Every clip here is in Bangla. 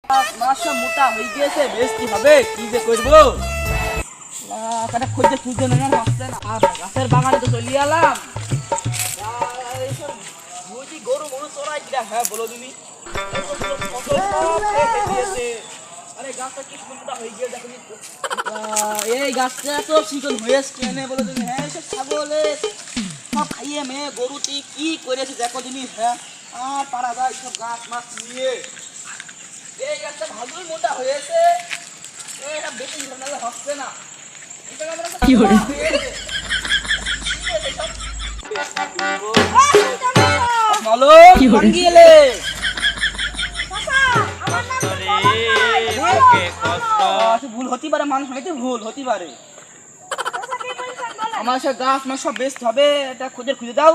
মাছ সব মোটা হয়ে গিয়েছে, বেশি হবে কি যে করবো। কাটা খুঁজতে খুঁজতে না হচ্ছে না। গাছের বাগানে তো চলিয়ে এলাম। বুঝি গরু মরু চড়াই কিনা, হ্যাঁ বলো তুমি। আরে গাছটা কি মোটা হয়ে গিয়ে দেখো, এই গাছটা তো চিকন হয়েছে কেন বলো তুমি। হ্যাঁ সব ছাগলের সব খাইয়ে মেয়ে গরুটি কি করেছে দেখো তুমি। হ্যাঁ পারা যায় সব গাছ মাছ নিয়ে। এই গাছটা ভালোই মোটা হয়েছে, এটা বেশি ঝামেলা হচ্ছে না। কি করে বলো কি করে? গেলে ভুল হতে পারে, মানুষ হইতে ভুল হতে পারে। আমার সব গাছ মাছ সব বেস্ট হবে, এটা খুঁজে খুঁজে দাও।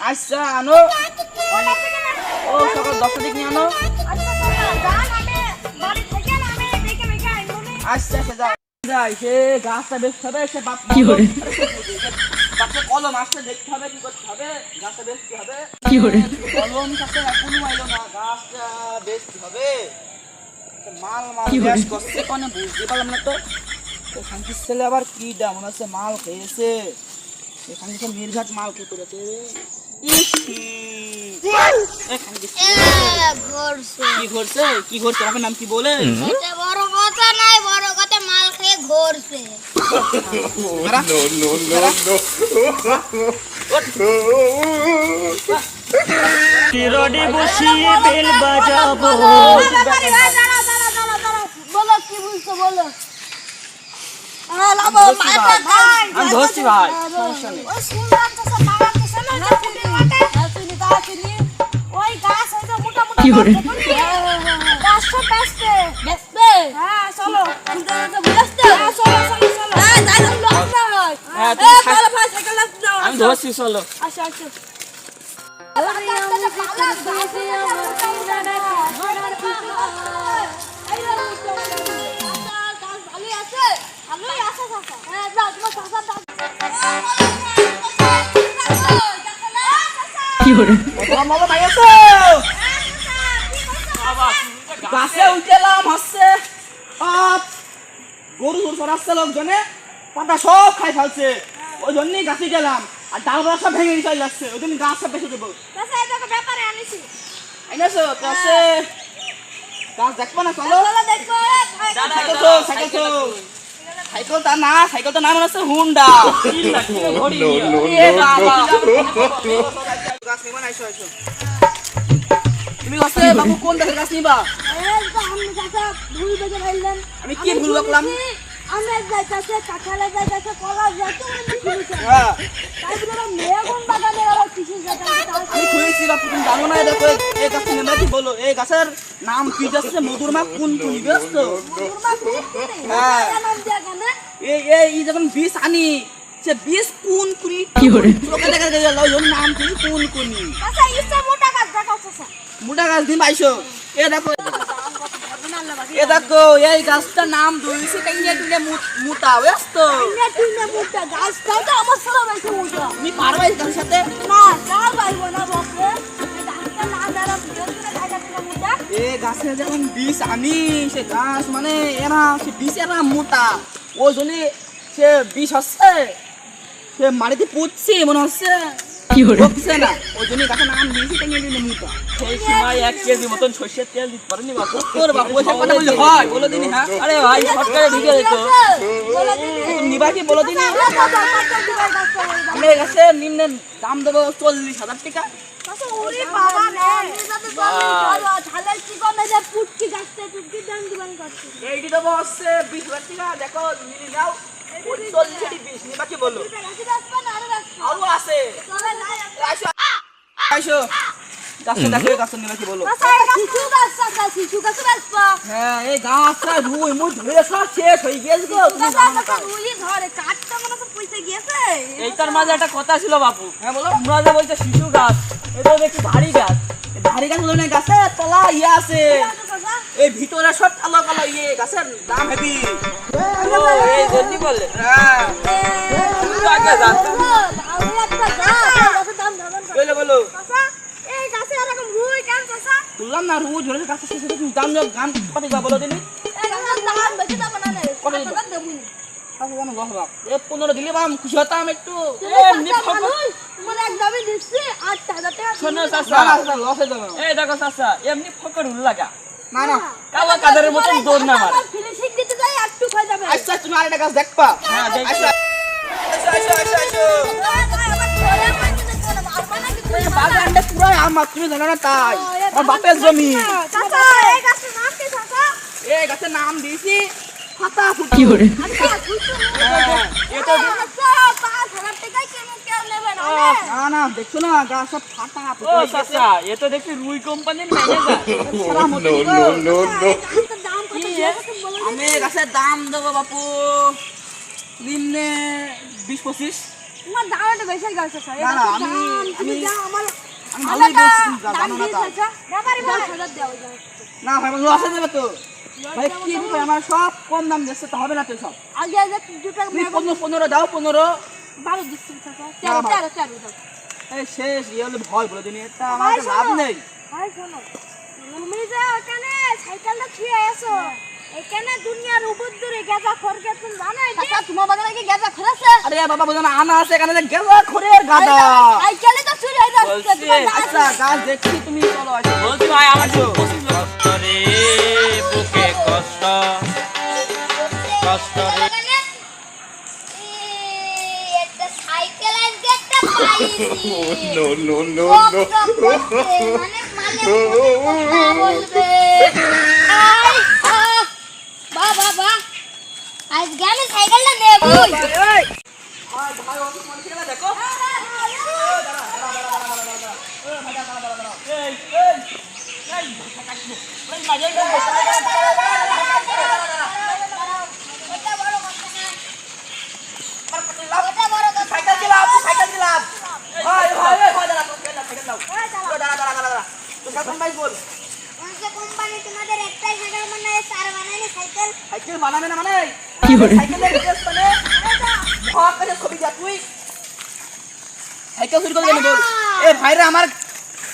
আচ্ছা আনো, ও সকাল 10টার দিকে নিয়ে আনো। আচ্ছা আচ্ছা যাই যাই, সে গাছটা বেস্ট হবে, সে বাপ কি করে? বাচ্চা কলম আসতে দেখতে হবে কি করতে হবে, গাছটা বেস্ট হবে। কি করে? কলম সাথে এখনো আইলো না, গাছটা বেস্ট হবে। মাল মাল কি করে? বেশ করছে কোনে বুঝতে পারলাম না তো। শান্তির ছেলে আবার কি দা মনে হচ্ছে মাল খেয়েছে, এখানে সব নির্ঘাত মাল খেয়ে করেছে। কি ঘুরছে কি ঘুরছে, আমার নাম কি বলে? বড় কথা নাই, বড় কথা মাল খেয়ে ঘুরছে। টিরডি বসিয়ে বেল বাজাবো। বলো কি বলছো বলো। আমি ধরছি ভাই, সমস্যা নেই। কি করে? আমি ধরছি চলো। কি করে? গাছে উঠেলাম হচ্ছে গরু চড়াচ্ছে লোকজনে, পাতা সব খাই ফেলছে, ওই জন্যই গাছে গেলাম। আর ডালগুলো সব ভেঙে চলে যাচ্ছে, ওই জন্য গাছ সব বেঁচে দেবো। এনেছো গাছে গাছ দেখবো না, চলো সাইকেল তো সাইকেল তো সাইকেলটা না, সাইকেলটা নাম হচ্ছে হুন্ডা। গাছ নিবা না, এসো এসো। তুমি গাছে বাবু কোন গাছের গাছ নিবা? আমি কি ভুল রাখলাম? আমরা যাইতাছে কাঁঠালে যাইতাছে কলা যাইতাছে হ্যাঁ মেগুন বাগানে আবার কিছু আমি খুঁজেছি বাপু, তুমি জানো না? দেখো এই গাছটা নেবে কি বলো, এই গাছের নাম কি যাচ্ছে মধুরমা কোন কোন ব্যস্ত। হ্যাঁ এই এই যখন বীজ আনি সে বীজ কোন কুনি কি করে? লোকে দেখা গেল ওর নাম কি কোন কুনি। আচ্ছা ইচ্ছা মোটা গাছ দেখাচ্ছে মোটা গাছ দিন পাইছো। এ দেখো এ দেখো এই গাছটার নাম ধরেছি কাইয়া টুলে মোটা ব্যস্ত। মোটা গাছ তো আমার সারা বাইছে মোটা তুমি পারবে এই গাছের সাথে? না কার বাইবো না বসে গাছটা না দাঁড়া ভিডিও করে দেখাচ্ছে মোটা এই গাছে যখন বীজ আনি সে গাছ মানে এরা সে বীজ এরা মোটা, ওই জন্য সে বীজ হচ্ছে সে মাটিতে পুঁতছি মনে হচ্ছে কি করে? হচ্ছে না, ওই জন্য গাছের নাম দিয়েছি টেনে দিলে মোটা। সেই সময় 1 কেজি মতন সর্ষের তেল দিতে পারেনি বাপু। তোর বাপু ওইসব কথা বললে হয় বলে দিনি। হ্যাঁ আরে ভাই সরকারে ঢুকে যেত, তুমি নিবা কি বলে দিনি। আমি এই গাছের নিম্নে দাম দেবো 40,000 টাকা। আচ্ছা ওরে বাবা নে নিজাতে চলো ঝালের চিকন এই যে পুটকি গাছতে পুটকি দাম দিবান করছে এইটি দেবো হচ্ছে 20,000 টাকা। দেখো নিয়ে নাও 40 নিবা কি বলো? গাছে রাখবা না আরে রাখবা আরো আছে, চলে যাই আইসো আইসো গাছটা দেখো এই গাছটা নিবা কি বলো? আচ্ছা শিশু গাছ চাচা শিশু গাছ রাখবা হ্যাঁ এই গাছটা রুই মুই ধরে সব শেষ হয়ে গেছে গো, তুমি জানো না গাছটা রুই ধরে কাটটা মনে তো পয়সা গিয়েছে এইটার মাঝে একটা কথা ছিল বাপু। হ্যাঁ বলো। তোমরা যে বলছো শিশু গাছ, এটা দেখি ভারী গাছ। এই ভারী গাছ বলে না, গাছের তলা ইয়ে আছে, এই ভিতরে সব কালো কালো ইয়ে, গাছের দাম হেবি। এই জন্যই বলে। হ্যাঁ তুমি আগে জানতো ভালো একটা গাছ গাছের দাম ধরন বলো বলো। চাচা এই গাছে এরকম রুই কেন চাচা বললাম না রোজ ধরে গাছের শেষে তুমি দাম গান কত যা বলো দিনি এই গাছের দাম বেশি দাম না রে কত কত দাম দেবুনি আচ্ছা জানো বহ বাপ এ 15 দিলে বাম খুশি হতাম একটু এমনি মানে একদমই দিচ্ছি 8000 টাকা শোনো না চাচা না লস হয়ে যাবে এই দেখো চাচা এমনি ফকর লাগা না না কালা কাদের মতন দৌড় না মারে ফিনিশিং দিতে যাই একটু হয়ে যাবে আচ্ছা তুমি আরেকটা গাছ দেখবা হ্যাঁ দেখ আচ্ছা বাগানটা পুরো আমার তুমি জানো না তাই আমার বাপের জমি চাচা এই গাছের নাম কি চাচা এই গাছের নাম দিয়েছি ফাটা ফুটা কি করে আচ্ছা বুঝছো হ্যাঁ, এটা 5000 টাকায় কেন কেউ নেবে না না না দেখছো না গাছ সব ফাটা ও ফুটা হয়ে গেছে। চাচা এ তো দেখি রুই কোম্পানির ম্যানেজার সারা মতো দিল। গাছের দাম কত দিয়ে বলো আমি গাছের দাম দেবো বাপু দিনে 20-25 তোমার দাম একটু বেশি গেছে স্যার না, না, তুমি আমি- যা আমার আমি ভালোই বলছি তুমি দাম জানো না দিয়েছ তাই আচ্ছা ব্যাপারই 10000 দেওয়া যায় না ভাই লসে দেবে তো ভাই কি ভাই আমার সব কম দাম দিচ্ছে তো হবে না তো সব আগে যে দুটো তুমি 15 দাও 15 12 দিচ্ছি চাচা না, 13 13 দাও এই শেষ ইয়ে হলে ভয় বলে দিন এটা আমার একটা লাভ নেই ভাই শোনো তুমি যে ওখানে সাইকেলটা ছুঁয়ে আসো এখানে দুনিয়ার উপদ্দরে গেজা খরকে তুমি জানো চাচা তোমার বাগানে কি গেজা খরেছে আরে বাবা বোঝানো আনা আছে এখানে গেলা খড়ের গাদা সাইকেলে তো চুরি হয়ে যাচ্ছে বলছি, তোমার জানা আচ্ছা গাছ দেখছি তুমি চলো আসো বলছি ভাই আমার খুব পছন্দ কষ্ট রে বুকে কষ্ট কষ্ট রে একটা সাইকেল আজকে একটা পাইছি No, no, no, no. মানে কথা বলবে আই বাবা আজকে আমি সাইকেলটা নেবই এই ভাই ভাই ওকে মনে ছিল দেখো সাইকেল দিলাম সাইকেল দিলাম ভাই ভাই ভাই দাঁড়া সাইকেল দাও দাঁড়া দাঁড়া দাঁড়া দাঁড়া তো সাইকেল ভাই বল কোম্পানি তোমাদের একটাই সাইকেল মানে চার বানাইনি সাইকেল সাইকেল বানাবে না মানে কি করে সাইকেলের রিচার্জ মানে হক করে ছবি যা তুই সাইকেল চুরি করে বল এ ভাইরা আমার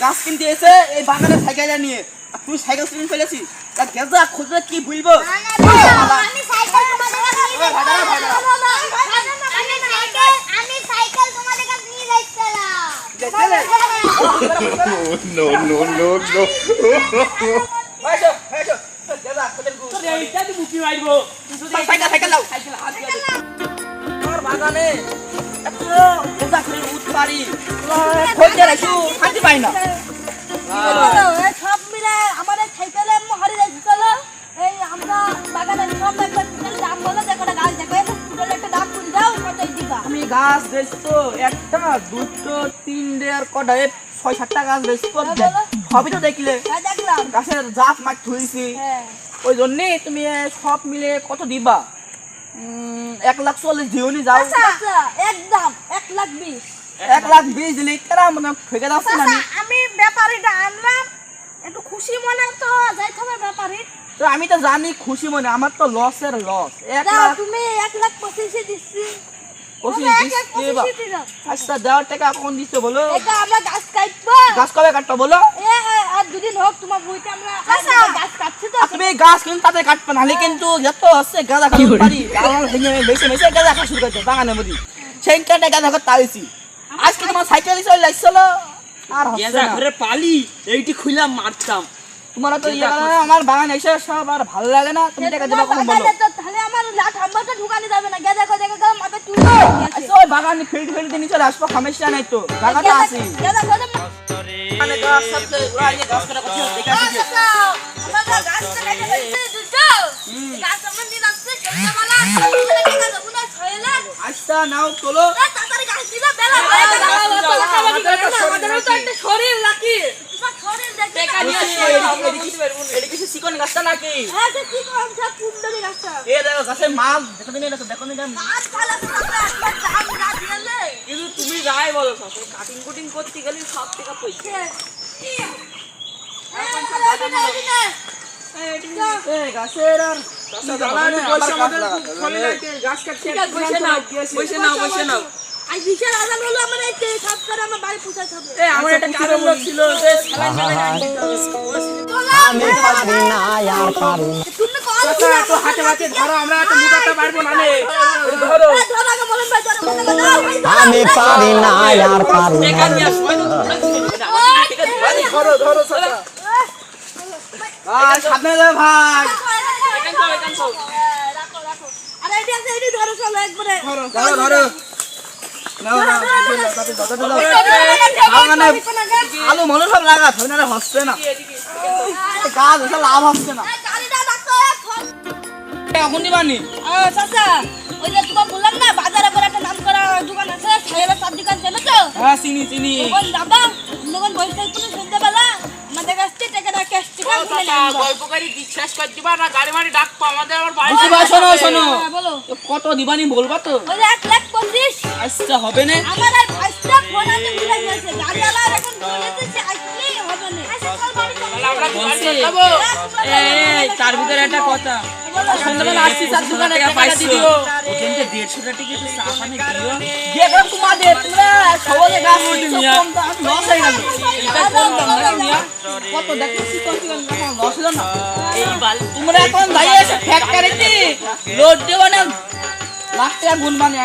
গাছ কিনতে এসে এই বাগানে সাইকেলটা নিয়ে আর তুই সাইকেল চুরি ফেলেছিস তা গেজা খুঁজলে কি ভুলবো আমি সাইকেল তোমাদের কাছে নিয়ে আমি সাইকেল তোমাদের কাছে নিয়ে যাইছিলাম No, no, no, no. এইটা দি বুকি মারবো সাইকেল দাও আমার বাগানে এত গেজা খুঁড়ে উঠতে পারি খুঁজতে রাখু শান্তি পাই না সব মিলে আমাদের সাইকেলে হারি যাইছিল এই আমরা বাগানে সব একবার দাম বলে যে কটা গাছ দেখো টোটাল একটা দাম করে দাও কত দিবা আমি গাছ বেচতো একটা দুটো তিনটে আর কটা 6-7টা গাছ বেচতো সবই তো দেখলে হ্যাঁ দেখলাম গাছের জাত মাছ ধুইছি হ্যাঁ ওই জন্যই তুমি সব মিলে কত দিবা 1,40,000 দিওনি যাও আচ্ছা একদম 1,20,000 1,20,000 দিলে তারা মানে ঠকে যাচ্ছে না আচ্ছা আমি ব্যাপারীটা আনলাম একটু খুশি মনে তো যাইতে হবে ব্যাপারী তো আমি তো জানি খুশি মনে আমার তো লসের লস দাও তুমি 1,25,000 দিচ্ছি আচ্ছা দেওয়ার টাকা কখন দিচ্ছ বলো এটা আমরা গাছ কাটবো গাছ কবে কাটতো বলো আর দুদিন হোক তোমার বইতে আমরা গাছ কাটছি তো আর তুমি গাছ কিন্তু তাতে কাটবে নাহলে কিন্তু যত আছে গাঁদা কি খাওয়া করে? পারি আমার ভেঙে বেছে বেছে গাঁদা খাওয়া শুরু করতে বাগানের মধ্যে সেইখানটা গাঁদা খাওয়া তাইছি আজকে তোমার সাইকেল চলে লাগছিল আর হচ্ছে গেজা না। করে পালি এইটি খুইলাম মারতাম তোমার তো ইয়ে করে না, আমার বাগান এসে সব আর ভালো লাগে না তুমি টাকা দেবা কখন বলো তাহলে আমার লাট হাম্বারটা ঢুকানো যাবে না গেদা করে গেদা মাথা চুল আচ্ছা ওই বাগান ফিল্ড ফিল্ড দিয়ে চলে আসবো সমস্যা নাই তো জায়গাটা আছে গেদা করে কষ্ট রে মানে গাছ সাথে ওরা এই গাছ কাটা কথা দেখা দিচ্ছে আমরা গাছ কাটাইতে পারছি দুটো গাছ আমরা দিন আসছে কেমন বলা টাকা দেবো না ছয়লা আচ্ছা নাও চলো তাড়াতাড়ি গাছ দিবা বেলা হয় আমাদেরও তো একটা শরীর নাকি তোমার শরীর দেখে এদিকে চিকন গাছটা নাকি হ্যাঁ তো কি করব সব কুন্ডলি গাছটা এ দেখো গাছের মাল দেখো দিন দেখো দিন গাছ পালা পুরো একটা দাম না দিলে কিন্তু তুমি যাই বলো কাটিং কুটিং করতে গেলে সব টাকা পয়সা এই গাছের আর গাছ কাটছে বসে নাও বসে নাও আই বিশাল আজান হলো আমার এই সাত করে আমার বাড়ি পৌঁছাতে হবে আমার একটা কাজের লোক ছিল যে সালান আমি পারি না আর পারি না। তুমি কল তো হাতে হাতে ধরো আমরা তো মুটাতে পারবো না নে ধরো ধরো আগে বলেন ভাই ধরো মনে করো আমি পারি না আর পারি না। টাকা নিয়ে আসো ধরো ধরো সাদা সামনে যাও ভাই রাখো রাখো আরে এটি আছে এটি ধরো চলো একবারে ধরো ধরো আলু মনে সব লাগা ধরে না হচ্ছে না গাছ হচ্ছে লাভ হচ্ছে না গাড়িটা রাখো এখন এখন দিবানি চাচা ওই যে তোমার বললাম না বাজারে পরে একটা নাম করা দোকান আছে সাহেবের সব দোকান চেনো তো হ্যাঁ চিনি চিনি ওখান যাবা দোকান বসে তুমি সন্ধ্যাবেলা আমাদের কাছ থেকে টাকাটা ক্যাশ টাকা তুলে নিবা গল্পকারী বিশ্বাস করে দিবা না গাড়ি মারি ডাকবো আমাদের আবার বাড়ি শোনো শোনো হ্যাঁ, বলো কত দিবানি বলবা তো ওই যে 1,25,000 আচ্ছা হবে না আমার আর পাঁচটা ফোন আছে ভুলে গেছে গাড়িওয়ালা এখন বলেছে সে আসলেই হবে না আমরা কি বাড়ি বলছি, যাবো এই তার ভিতরে একটা কথা সন্ধ্যাবেলা আসছি চার দোকানে টাকা দিও ওখানতে 150 টাকা টিকিট চা পানি দিও যে করে তোমাদের তোমরা সবাই গাছ লস হয়ে গেল এটা কোন দাম না মিয়া কত দেখছি কত লস হলো না এই বাল তোমরা এখন যাই এসে ফ্যাক্টরিতে লোড দেওয়া না লাখ টাকা গুণ মানে